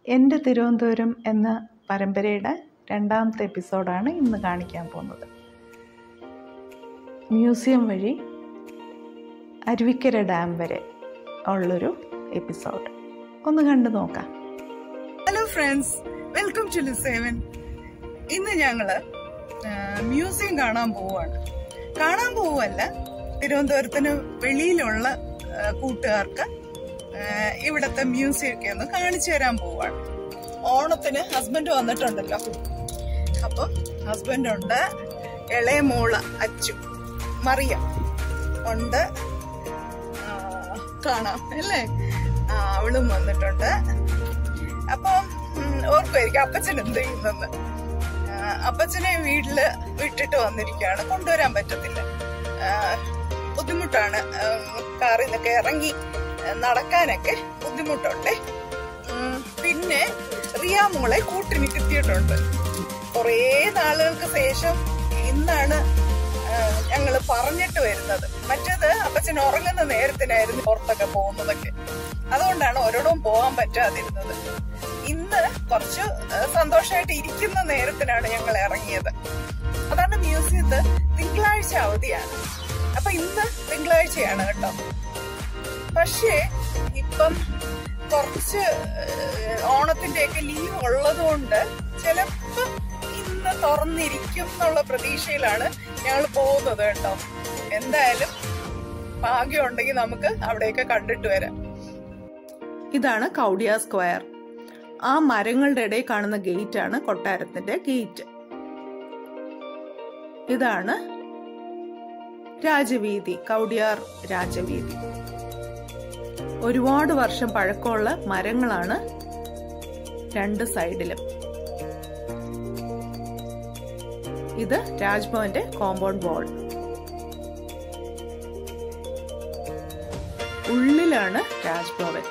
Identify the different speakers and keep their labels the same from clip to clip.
Speaker 1: എൻ്റെ തിരുവനന്തപുരം എന്ന പരമ്പരയുടെ രണ്ടാമത്തെ എപ്പിസോഡാണ് ഇന്ന് കാണിക്കാൻ പോകുന്നത്. മ്യൂസിയം വഴി അരുവിക്കര ഡാം വരെ ഉള്ളൊരു എപ്പിസോഡ് ഒന്ന് കണ്ടു നോക്കാം.
Speaker 2: ഹലോ ഫ്രണ്ട്സ്, വെൽക്കം ടു ലിസേവൻ. ഇന്ന് ഞങ്ങള് മ്യൂസിയം കാണാൻ പോവുകയല്ല, തിരുവനന്തപുരത്തിന് വെളിയിലുള്ള കൂട്ടുകാർക്ക് ഇവിടത്തെ മ്യൂസിയം ഒക്കെ ഒന്ന് കാണിച്ചു തരാൻ പോവാണ്. ഓണത്തിന് ഹസ്ബൻഡ് വന്നിട്ടുണ്ടല്ലോ, അപ്പം ഹസ്ബൻഡുണ്ട്, ഇളയ മോള് അച്ചു മറിയ ഉണ്ട്, കാണാം അല്ലേ, അവളും വന്നിട്ടുണ്ട്. അപ്പം ഓർക്കുമായിരിക്കും അപ്പച്ചൻ എന്ത് ചെയ്യുന്നെന്ന്. അപ്പച്ചനെ വീട്ടില് വിട്ടിട്ട് വന്നിരിക്കുകയാണ്, കൊണ്ടുവരാൻ പറ്റത്തില്ല, ബുദ്ധിമുട്ടാണ്. കാറിൽ നിന്നൊക്കെ ഇറങ്ങി നടക്കാനൊക്കെ ബുദ്ധിമുട്ടുണ്ട്. പിന്നെ റിയ മോളെ കൂട്ടിന് കിട്ടിയിട്ടുണ്ട്. കുറേ നാളുകൾക്ക് ശേഷം ഇന്നാണ് ഞങ്ങള് പറഞ്ഞിട്ട് വരുന്നത്. മറ്റേത് അപ്പച്ചൻ ഉറങ്ങുന്ന നേരത്തിനായിരുന്നു പുറത്തൊക്കെ പോകുന്നതൊക്കെ, അതുകൊണ്ടാണ് ഒരിടവും പോകാൻ പറ്റാതിരുന്നത്. ഇന്ന് കുറച്ച് സന്തോഷമായിട്ട് ഇരിക്കുന്ന നേരത്തിനാണ് ഞങ്ങൾ ഇറങ്ങിയത്. അതാണ് മ്യൂസിയത്ത് തിങ്കളാഴ്ച അവധിയാണ്. അപ്പൊ ഇന്ന് തിങ്കളാഴ്ചയാണ് കേട്ടോ. പക്ഷേ ഇപ്പം കുറച്ച് ഓണത്തിന്റെയൊക്കെ ലീവ് ഉള്ളത് കൊണ്ട് ചിലപ്പം ഇന്ന് തുറന്നിരിക്കും എന്നുള്ള പ്രതീക്ഷയിലാണ് ഞങ്ങൾ പോകുന്നത് കേട്ടോ. എന്തായാലും ഭാഗ്യം ഉണ്ടെങ്കിൽ നമുക്ക് അവിടെയൊക്കെ കണ്ടിട്ട് വരാം. ഇതാണ് കൗഡിയ സ്ക്വയർ. ആ മരങ്ങളുടെ ഇടയിൽ കാണുന്ന ഗേറ്റ് ആണ് കൊട്ടാരത്തിന്റെ ഗേറ്റ്. ഇതാണ് രാജവീതി, കൗഡിയാർ രാജവീതി. ഒരുപാട് വർഷം പഴക്കമുള്ള മരങ്ങളാണ് രണ്ട് സൈഡിലും. ഇത് രാജ്ഭവന്റെ കോമ്പൗണ്ട് വാൾ. ഉള്ളിലാണ് രാജ്ഭവൻ.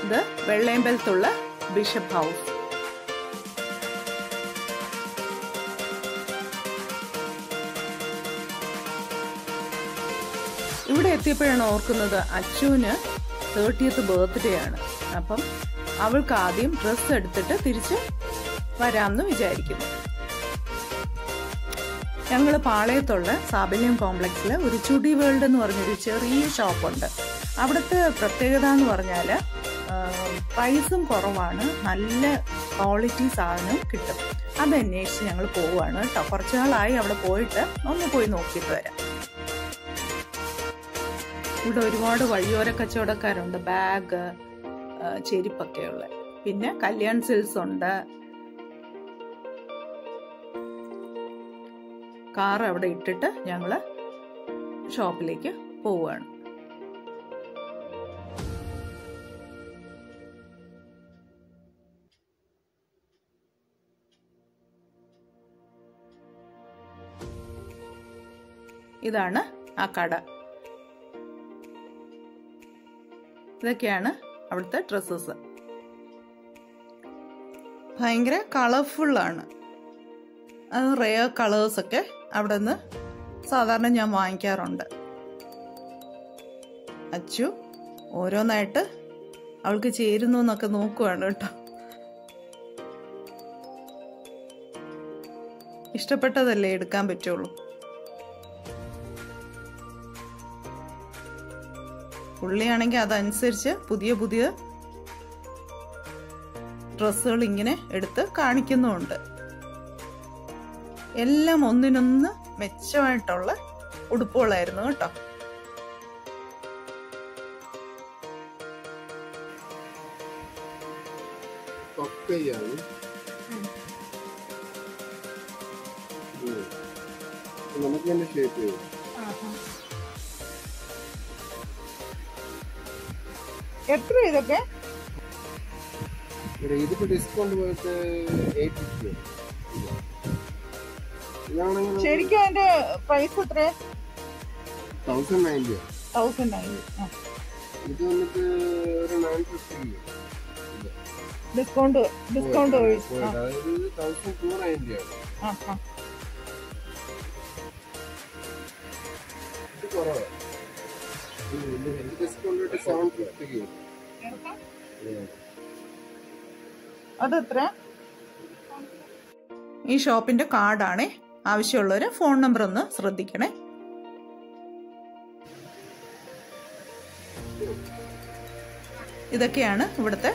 Speaker 2: ഇത് വെള്ളയമ്പലത്തുള്ള ബിഷപ്പ് ഹൗസ്. ഇവിടെ എത്തിയപ്പോഴാണ് ഓർക്കുന്നത് അച്ചുവിന് 30th ബർത്ത്ഡേ ആണ്. അപ്പം അവൾക്ക് ആദ്യം ഡ്രസ്സ് എടുത്തിട്ട് തിരിച്ച് വരാമെന്ന് വിചാരിക്കുന്നു. ഞങ്ങൾ പാളയത്തുള്ള സാബല്യം കോംപ്ലക്സിൽ ഒരു ചുടി വേൾഡ് എന്ന് പറഞ്ഞൊരു ചെറിയ ഷോപ്പുണ്ട്. അവിടുത്തെ പ്രത്യേകത എന്ന് പറഞ്ഞാൽ പ്രൈസും കുറവാണ്, നല്ല ക്വാളിറ്റി സാധനം കിട്ടും. അതന്വേഷിച്ച് ഞങ്ങൾ പോവുകയാണ് കേട്ടോ. കുറച്ചു നാളായി അവിടെ പോയിട്ട് ഒന്ന് പോയി നോക്കിയിട്ട് വരാം. ഇവിടെ ഒരുപാട് വഴിയോര കച്ചവടക്കാരുണ്ട്, ബാഗ്, ചെരുപ്പൊക്കെയുള്ള. പിന്നെ കല്യാൺ സിൽസ് ഉണ്ട്. കാർ അവിടെ ഇട്ടിട്ട് ഞങ്ങള് ഷോപ്പിലേക്ക് പോവുകയാണ്. ഇതാണ് ആ കട. ഇതൊക്കെയാണ് അവിടുത്തെ ഡ്രസ്സസ്. ഭയങ്കര കളർഫുള്ളാണ്. അത് റെയർ കളേഴ്സൊക്കെ അവിടെ നിന്ന് സാധാരണ ഞാൻ വാങ്ങിക്കാറുണ്ട്. അച്ചു ഓരോന്നായിട്ട് അവൾക്ക് ചേരുന്നു എന്നൊക്കെ നോക്കുവാണ് കേട്ടോ. ഇഷ്ടപ്പെട്ടതല്ലേ എടുക്കാൻ പറ്റുള്ളൂ. പുള്ളിയാണെങ്കിൽ അതനുസരിച്ച് പുതിയ പുതിയ ഡ്രസ്സുകൾ ഇങ്ങനെ എടുത്ത് കാണിക്കുന്നുമുണ്ട്. എല്ലാം ഒന്നിനൊന്ന് മെച്ചമായിട്ടുള്ള ഉടുപ്പുകളായിരുന്നു കേട്ടോ. എത്ര ഇതൊക്കെ?
Speaker 3: ഇതിപ്പോ ഡിസ്കൗണ്ട് പോയിട്ട് 850.
Speaker 2: ശരിക്കും അതിന്റെ പ്രൈസ് എത്ര?
Speaker 3: 1090.
Speaker 2: 1090.
Speaker 3: ഇത് വന്നിട്ട് ഒരു 950.
Speaker 2: ഡിസ്കൗണ്ട്
Speaker 3: അതായത് 1290 ആണ്. ഇത് കുറവാണ്. ഡിസ്കൗണ്ട് 750.
Speaker 2: അതെത്ര? ഈ ഷോപ്പിന്റെ കാർഡാണേ. ആവശ്യമുള്ളവര് ഫോൺ നമ്പർ ഒന്ന് ശ്രദ്ധിക്കണേ. ഇതൊക്കെയാണ് ഇവിടുത്തെ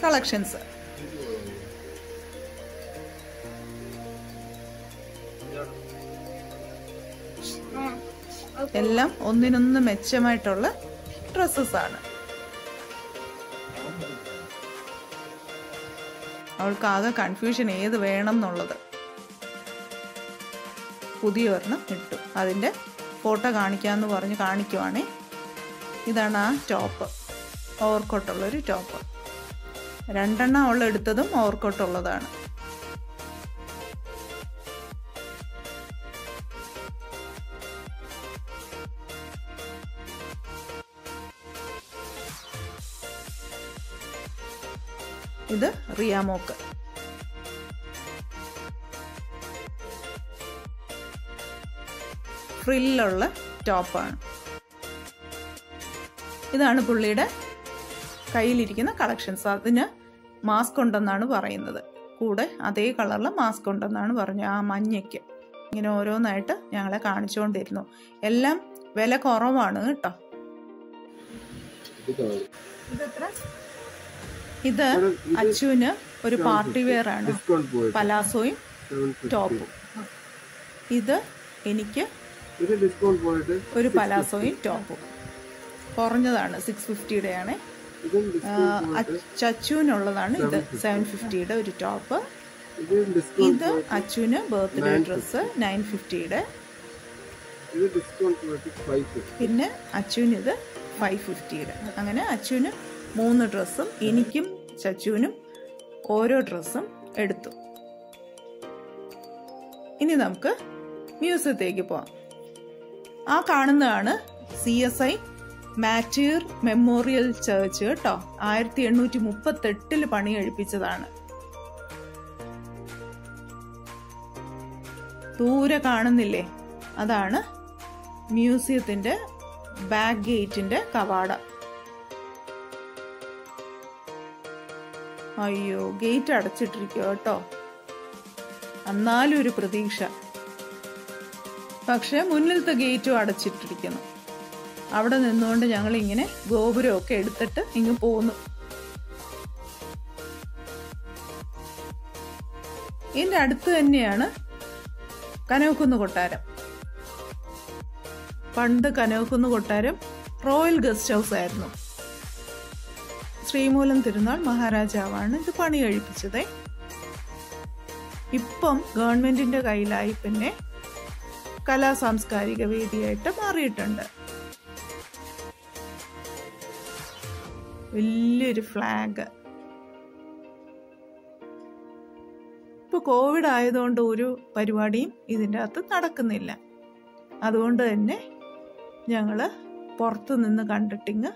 Speaker 2: കളക്ഷൻസ്. എല്ലാം ഒന്നിനൊന്ന് മെച്ചമായിട്ടുള്ള ഡ്രസ്സസ് ആണ്. അവൾക്ക് ആകെ കൺഫ്യൂഷൻ ഏത് വേണം എന്നുള്ളത്. പുതിയ ഒരെണ്ണം ഇട്ടു. അതിൻ്റെ ഫോട്ടോ കാണിക്കാമെന്ന് പറഞ്ഞ് കാണിക്കുവാണേ. ഇതാണ് ആ ടോപ്പ്, ഓവർകോട്ടുള്ളൊരു ടോപ്പ്. 2 എണ്ണം അവൾ എടുത്തതും ഓവർകോട്ടുള്ളതാണ്. ഇത് റിയാമോക്ക്. ഫ്രില്ലുള്ള ടോപ്പാണ്. ഇതാണ് പുള്ളിയുടെ കയ്യിലിരിക്കുന്ന കളക്ഷൻസ്. അതിന് മാസ്ക് ഉണ്ടെന്നാണ് പറയുന്നത്. കൂടെ അതേ കളറിലെ മാസ്ക് ഉണ്ടെന്നാണ് പറഞ്ഞത്. ആ മഞ്ഞയ്ക്ക് ഇങ്ങനെ ഓരോന്നായിട്ട് ഞങ്ങളെ കാണിച്ചുകൊണ്ടിരുന്നു. എല്ലാം വില കുറവാണ് കേട്ടോ. ഇത് അച്ചുവിന് ഒരു പാർട്ടി വെയർ ആണ്. പലാസോയും ടോപ്പും. ഇത് എനിക്ക് ഒരു പലാസോയും ടോപ്പും. കുറഞ്ഞതാണ്, 650 ആണ്. അച്ചുവിനുള്ളതാണ് ഇത് 750 ഒരു ടോപ്പ്. ഇത് അച്ചുവിന് ബർത്ത്ഡേ ഡ്രസ്സ് 950. പിന്നെ അച്ചുവിന് ഇത് 550. അങ്ങനെ അച്ചുവിന് 3 ഡ്രസ്സും എനിക്കും ചച്ചുവിനും ഓരോ ഡ്രസ്സും എടുത്തു. ഇനി നമുക്ക് മ്യൂസിയത്തേക്ക് പോവാം. ആ കാണുന്നതാണ് CSI മാറ്റീർ മെമ്മോറിയൽ ചർച്ച് കേട്ടോ. 1838 പണി കഴിപ്പിച്ചതാണ്. ദൂരെ കാണുന്നില്ലേ, അതാണ് മ്യൂസിയത്തിന്റെ ബാക്ക് ഗേറ്റിന്റെ കവാടം. അയ്യോ, ഗേറ്റ് അടച്ചിട്ടിരിക്കുക കേട്ടോ. എന്നാലും ഒരു പ്രതീക്ഷ. പക്ഷെ മുന്നിലത്തെ ഗേറ്റും അടച്ചിട്ടിരിക്കുന്നു. അവിടെ നിന്നുകൊണ്ട് ഞങ്ങൾ ഇങ്ങനെ ഗോപുരമൊക്കെ എടുത്തിട്ട് ഇങ്ങ് പോന്നു. ഇതിന്റെ അടുത്ത് തന്നെയാണ് കനകക്കുന്ന് കൊട്ടാരം. പണ്ട് കനകക്കുന്ന് കൊട്ടാരം റോയൽ ഗസ്റ്റ് ഹൗസ് ആയിരുന്നു. ശ്രീമൂലം തിരുനാൾ മഹാരാജാവാണ് ഇത് പണി കഴിപ്പിച്ചത്. ഇപ്പം ഗവൺമെന്റിന്റെ കയ്യിലായി. പിന്നെ കലാ സാംസ്കാരിക വേദിയായിട്ട് മാറിയിട്ടുണ്ട്. വലിയൊരു ഫ്ലാഗ്. ഇപ്പൊ കോവിഡ് ആയതുകൊണ്ട് ഒരു പരിപാടിയും ഇതിൻ്റെ അകത്ത് നടക്കുന്നില്ല. അതുകൊണ്ട് തന്നെ ഞങ്ങള് പുറത്തു നിന്ന് കണ്ടിട്ടിങ്ങ്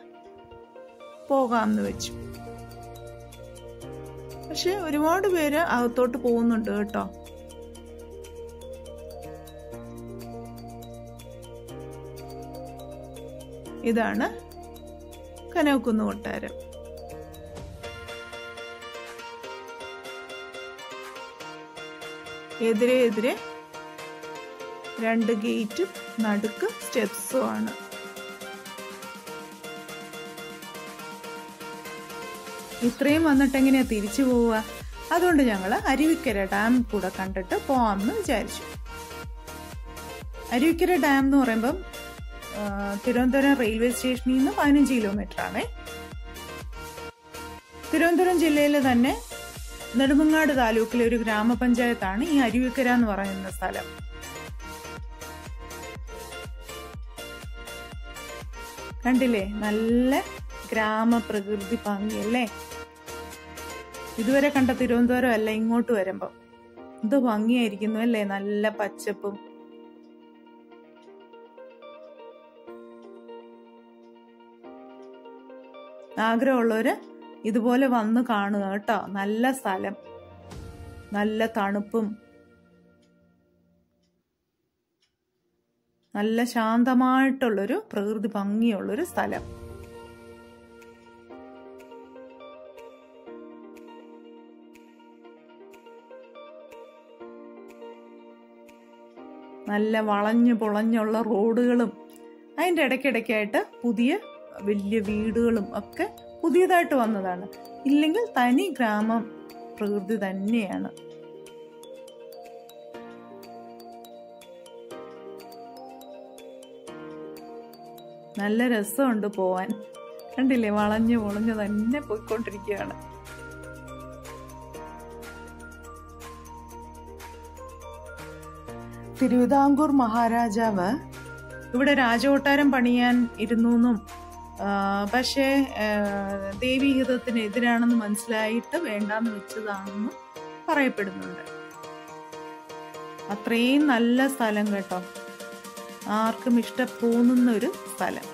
Speaker 2: പോകാമെന്ന് വെച്ചു. പക്ഷെ ഒരുപാട് പേര് അകത്തോട്ട് പോകുന്നുണ്ട് കേട്ടോ. ഇതാണ് കനകക്കുന്ന് കൊട്ടാരം. എതിരെ 2 ഗേറ്റും നടുക്ക് സ്റ്റെപ്സും ആണ്. ഇത്രയും വന്നിട്ട് എങ്ങനെയാ തിരിച്ചു പോവുക? അതുകൊണ്ട് ഞങ്ങള് അരുവിക്കര ഡാം കൂടെ കണ്ടിട്ട് പോവാമെന്ന് വിചാരിച്ചു. അരുവിക്കര ഡാം എന്ന് പറയുമ്പം തിരുവനന്തപുരം റെയിൽവേ സ്റ്റേഷനിൽ നിന്ന് 15 കിലോമീറ്റർ ആണ്. തിരുവനന്തപുരം ജില്ലയിലെ തന്നെ നെടുമങ്ങാട് താലൂക്കിലെ ഒരു ഗ്രാമപഞ്ചായത്താണ് ഈ അരുവിക്കര എന്ന് പറയുന്ന സ്ഥലം. കണ്ടില്ലേ, നല്ല ഗ്രാമപ്രകൃതി ഭംഗിയല്ലേ. ഇതുവരെ കണ്ട തിരുവനന്തപുരം അല്ല ഇങ്ങോട്ട് വരുമ്പോ. എന്ത് ഭംഗിയായിരിക്കുന്നു അല്ലേ, നല്ല പച്ചപ്പും. ആഗ്രഹമുള്ളവര് ഇതുപോലെ വന്ന് കാണുക കേട്ടോ. നല്ല സ്ഥലം, നല്ല തണുപ്പും നല്ല ശാന്തമായിട്ടുള്ളൊരു പ്രകൃതി ഭംഗിയുള്ളൊരു സ്ഥലം. നല്ല വളഞ്ഞു പൊളഞ്ഞുള്ള റോഡുകളും അതിൻ്റെ ഇടയ്ക്കിടയ്ക്കായിട്ട് പുതിയ വലിയ വീടുകളും ഒക്കെ പുതിയതായിട്ട് വന്നതാണ്. ഇല്ലെങ്കിൽ തനി ഗ്രാമം പ്രകൃതി തന്നെയാണ്. നല്ല രസമുണ്ട് പോവാൻ. കണ്ടില്ലേ, വളഞ്ഞു പൊളഞ്ഞു തന്നെ പോയിക്കൊണ്ടിരിക്കുകയാണ്. തിരുവിതാംകൂർ മഹാരാജാവ് ഇവിടെ രാജകൊട്ടാരം പണിയാൻ ഇരുന്നെന്നും പക്ഷേ ദേവീഹിതത്തിന് എതിരാണെന്ന് മനസ്സിലായിട്ട് വേണ്ടാന്ന് വെച്ചതാണെന്നും പറയപ്പെടുന്നുണ്ട്. അത്രയും നല്ല സ്ഥലം കേട്ടോ, ആർക്കും ഇഷ്ടത്തോന്നുന്ന ഒരു സ്ഥലം.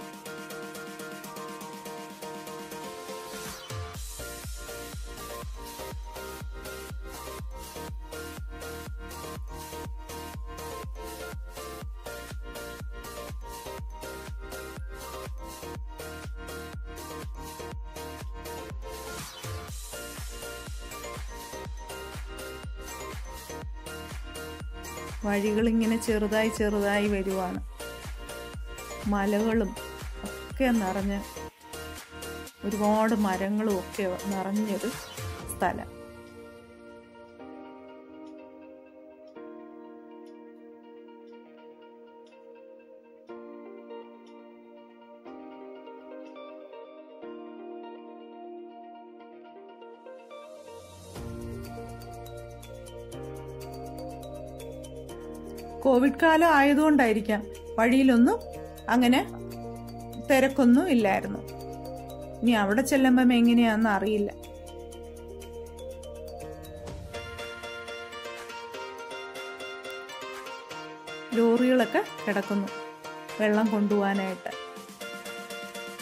Speaker 2: വഴികളിങ്ങനെ ചെറുതായി ചെറുതായി വരുവാണ്. മലകളും ഒക്കെ നിറഞ്ഞ് ഒരുപാട് മരങ്ങളും ഒക്കെ നിറഞ്ഞൊരു സ്ഥലം. കോവിഡ് കാലം ആയതുകൊണ്ടായിരിക്കാം വഴിയിലൊന്നും അങ്ങനെ തിരക്കൊന്നും ഇല്ലായിരുന്നു. ഇനി അവിടെ ചെല്ലുമ്പം എങ്ങനെയാണെന്ന് അറിയില്ല. ലോറികളൊക്കെ കിടക്കുന്നു വെള്ളം കൊണ്ടുപോകാനായിട്ട്.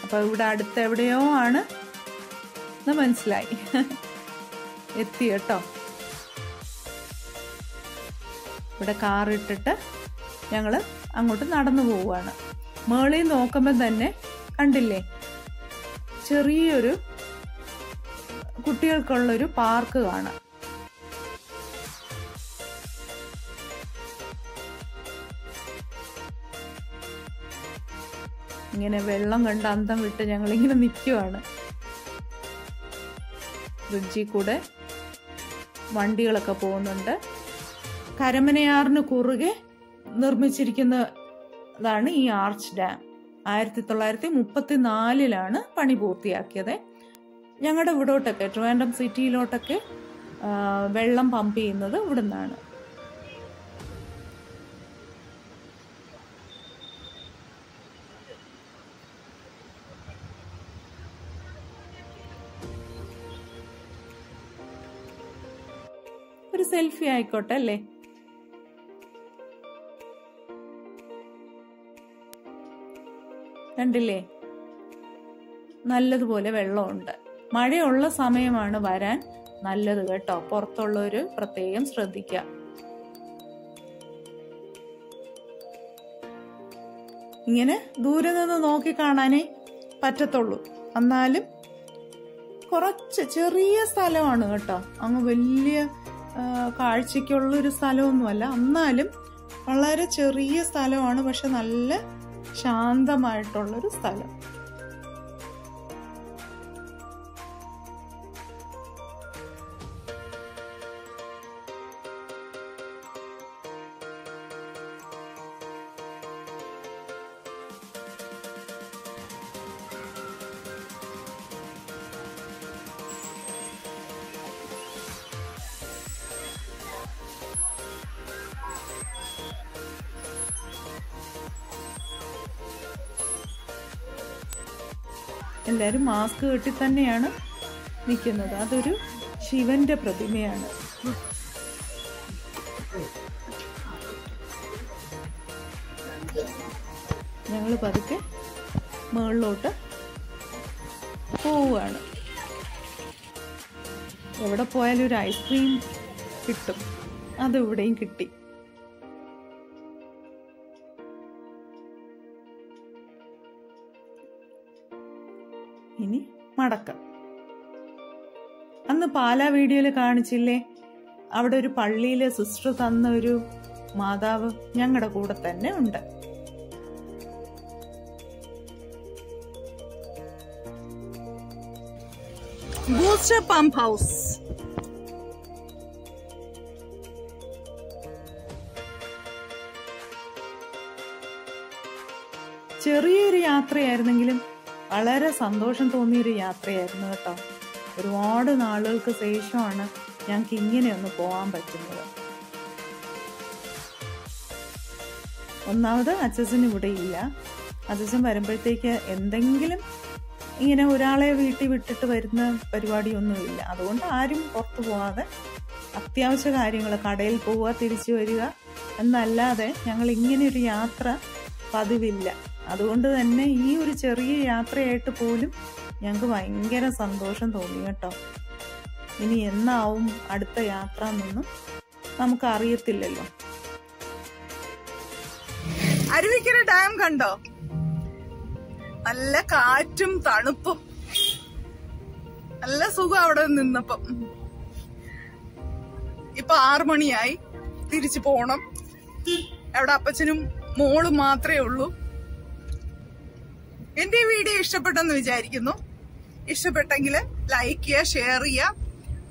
Speaker 2: അപ്പൊ ഇവിടെ അടുത്ത് എവിടെയോ ആണ് എന്ന് മനസ്സിലായി. എത്തി കേട്ടോ. ഇവിടെ കാറിട്ടിട്ട് ഞങ്ങൾ അങ്ങോട്ട് നടന്നു പോവുകയാണ്. മേളിൽ നോക്കുമ്പോൾ തന്നെ കണ്ടില്ലേ, ചെറിയൊരു കുട്ടികൾക്കുള്ളൊരു പാർക്ക് കാണാം. ഇങ്ങനെ വെള്ളം കണ്ട് അന്തം വിട്ട് ഞങ്ങളിങ്ങനെ നിൽക്കുവാണ്. ബ്രിഡ്ജിൽ കൂടെ വണ്ടികളൊക്കെ പോകുന്നുണ്ട്. കരമനയാറിന് കുറുകെ നിർമ്മിച്ചിരിക്കുന്നതാണ് ഈ ആർച്ച് ഡാം. 1934 പണി പൂർത്തിയാക്കിയത്. ഞങ്ങളുടെ ഇവിടോട്ടൊക്കെ ട്രിവാൻഡ്രം സിറ്റിയിലോട്ടൊക്കെ വെള്ളം പമ്പ് ചെയ്യുന്നത് ഇവിടെ നിന്നാണ്. ഒരു സെൽഫി ആയിക്കോട്ടെ അല്ലേ? കണ്ടില്ലേ, നല്ലതുപോലെ വെള്ളമുണ്ട്. മഴയുള്ള സമയമാണ് വരാൻ നല്ലത് കേട്ടോ. പുറത്തുള്ളവര് പ്രത്യേകം ശ്രദ്ധിക്കുക. ഇങ്ങനെ ദൂരെ നിന്ന് നോക്കി കാണാനേ പറ്റത്തുള്ളൂ. എന്നാലും കുറച്ച് ചെറിയ സ്ഥലമാണ് കേട്ടോ. അങ്ങ് വലിയ കാഴ്ചയ്ക്കുള്ളൊരു സ്ഥലമൊന്നുമല്ല. എന്നാലും വളരെ ചെറിയ സ്ഥലമാണ്. പക്ഷെ നല്ല ശാന്തമായിട്ടുള്ളൊരു സ്ഥലം. എല്ലാവരും മാസ്ക് കെട്ടി തന്നെയാണ് നിൽക്കുന്നത്. അതൊരു ശിവന്റെ പ്രതിമയാണ്. ഞങ്ങൾ പതുക്കെ മുകളിലോട്ട് പോവുകയാണ്. എവിടെ പോയാലും ഒരു ഐസ്ക്രീം കിട്ടും. അത് ഇവിടെയും കിട്ടി. ഇനി മടക്കം. അന്ന് പാലാ വീഡിയോയിൽ കാണിച്ചില്ലേ, അവിടെ ഒരു പള്ളിയിലെ സിസ്റ്റർ തന്ന ഒരു മാതാവ് ഞങ്ങളുടെ കൂടെ തന്നെ ഉണ്ട്. Booster pump house. ചെറിയൊരു യാത്രയായിരുന്നെങ്കിലും വളരെ സന്തോഷം തോന്നിയൊരു യാത്രയായിരുന്നു കേട്ടോ. ഒരുപാട് നാളുകൾക്ക് ശേഷമാണ് ഞങ്ങൾക്ക് ഇങ്ങനെയൊന്ന് പോകാൻ പറ്റുന്നത്. ഒന്നാമത് അച്ഛൻ ഇവിടെ ഇല്ല. അച്ഛൻ വരുമ്പോഴത്തേക്ക് എന്തെങ്കിലും ഇങ്ങനെ ഒരാളെ വീട്ടിൽ വിട്ടിട്ട് വരുന്ന പരിപാടിയൊന്നുമില്ല. അതുകൊണ്ട് ആരും പുറത്തു പോവാതെ അത്യാവശ്യ കാര്യങ്ങൾ, കടയിൽ പോവുക തിരിച്ചു വരിക എന്നല്ലാതെ ഞങ്ങൾ ഇങ്ങനെയൊരു യാത്ര പതിവില്ല. അതുകൊണ്ട് തന്നെ ഈ ഒരു ചെറിയ യാത്രയായിട്ട് പോലും ഞങ്ങൾക്ക് ഭയങ്കര സന്തോഷം തോന്നി കേട്ടോ. ഇനി എന്നാവും അടുത്ത യാത്ര എന്നൊന്നും നമുക്ക് അറിയത്തില്ലല്ലോ. അരുവിക്കര ഡാം കണ്ടോ? നല്ല കാറ്റും തണുപ്പും, നല്ല സുഖം അവിടെ നിന്നപ്പം. ഇപ്പൊ 6 മണിയായി, തിരിച്ചു പോണം. അവിടെ അപ്പച്ചനും മോളും മാത്രമേ ഉള്ളൂ. എന്റെ ഈ വീഡിയോ ഇഷ്ടപ്പെട്ടെന്ന് വിചാരിക്കുന്നു. ഇഷ്ടപ്പെട്ടെങ്കിൽ ലൈക്ക് ചെയ്യുക, ഷെയർ ചെയ്യുക,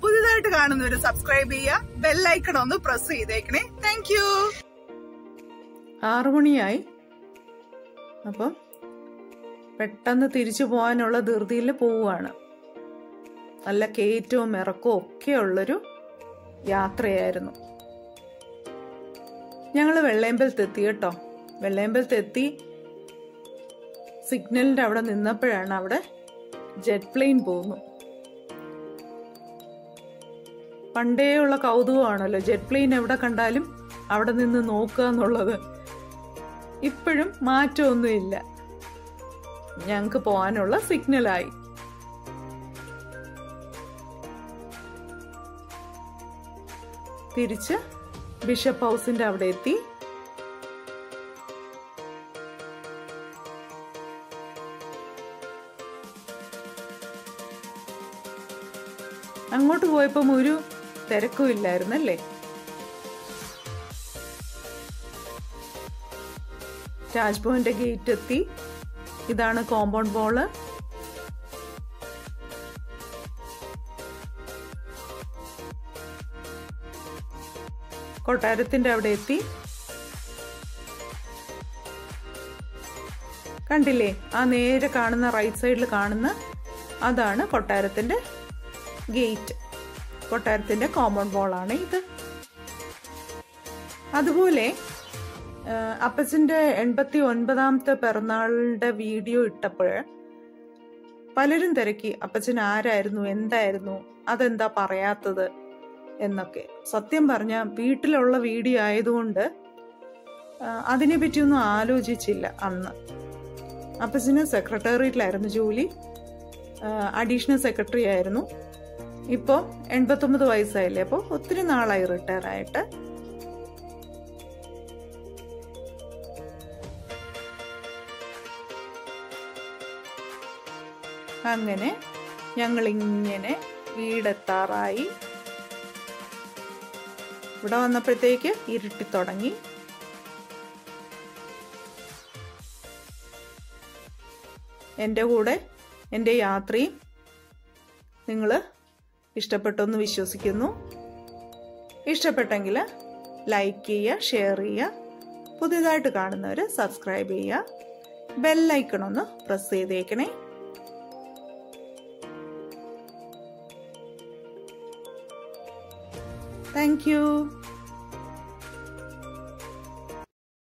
Speaker 2: പുതിയതായിട്ട് കാണുന്നവര് സബ്സ്ക്രൈബ് ചെയ്യുക, ബെല്ലൈക്കൺ ഒന്ന് പ്രസ് ചെയ്തേക്കണേ. Thank you. 6 മണിയായി. അപ്പം പെട്ടെന്ന് തിരിച്ചു പോകാനുള്ള ധൃതിയിൽ പോവുകയാണ്. നല്ല കയറ്റവും ഇറക്കവും ഒക്കെ ഉള്ളൊരു യാത്രയായിരുന്നു. ഞങ്ങള് വെള്ളയമ്പലത്തെത്തി കേട്ടോ. വെള്ളയമ്പലത്തെത്തി സിഗ്നലിന്റെ അവിടെ നിന്നപ്പോഴാണ് അവിടെ ജെറ്റ് പ്ലെയിൻ പോകുന്നു. പണ്ടേ ഉള്ള കൗതുകമാണല്ലോ ജെറ്റ് പ്ലെയിൻ എവിടെ കണ്ടാലും അവിടെ നിന്ന് നോക്കുക എന്നുള്ളത്. ഇപ്പോഴും മാറ്റമൊന്നുമില്ല. ഞങ്ങൾക്ക് പോകാനുള്ള സിഗ്നലായി. തിരിച്ച് ബിഷപ്പ് ഹൗസിന്റെ അവിടെ എത്തി. അങ്ങോട്ട് പോയപ്പം ഒരു തിരക്കും ഇല്ലായിരുന്നല്ലേ. രാജ്ഭവന്റെ ഗേറ്റ് എത്തി. ഇതാണ് കോമ്പൗണ്ട് വാള്. കൊട്ടാരത്തിന്റെ അവിടെ എത്തി. കണ്ടില്ലേ, ആ നേരെ കാണുന്ന റൈറ്റ് സൈഡിൽ കാണുന്ന അതാണ് കൊട്ടാരത്തിന്റെ ഗേറ്റ്. കൊട്ടാരത്തിന്റെ കോമ്പൗണ്ട് വാളാണ് ഇത്. അതുപോലെ അപ്പച്ചന്റെ 89ാമത്തെ പിറന്നാളിന്റെ വീഡിയോ ഇട്ടപ്പോൾ പലരും തിരക്കി അപ്പച്ചൻ ആരായിരുന്നു, എന്തായിരുന്നു, അതെന്താ പറയാത്തത് എന്നൊക്കെ. സത്യം പറഞ്ഞ വീട്ടിലുള്ള വീഡിയോ ആയതുകൊണ്ട് അതിനെ പറ്റിയൊന്നും ആലോചിച്ചില്ല അന്ന്. അപ്പച്ചന് സെക്രട്ടേറിയറ്റിലായിരുന്നു ജോലി, അഡീഷണൽ സെക്രട്ടറി ആയിരുന്നു. ഇപ്പോൾ 89 വയസ്സായില്ലേ. അപ്പോൾ ഒത്തിരി നാളായി റിട്ടയർ ആയിട്ട്. അങ്ങനെ ഞങ്ങളിങ്ങനെ വീടെത്താറായി. ഇവിടെ വന്നപ്പോഴത്തേക്ക് ഇരുട്ടി തുടങ്ങി. എൻ്റെ കൂടെ എൻ്റെ യാത്രയും നിങ്ങൾ ഇഷ്ടപ്പെട്ടെന്ന് വിശ്വസിക്കുന്നു. ഇഷ്ടപ്പെട്ടെങ്കിൽ ലൈക്ക് ചെയ്യുക, ഷെയർ ചെയ്യുക, പുതിയതായിട്ട് കാണുന്നവർ സബ്സ്ക്രൈബ് ചെയ്യുക, ബെല്ലൈക്കൺ ഒന്ന് പ്രസ് ചെയ്തേക്കണേ. Thank you.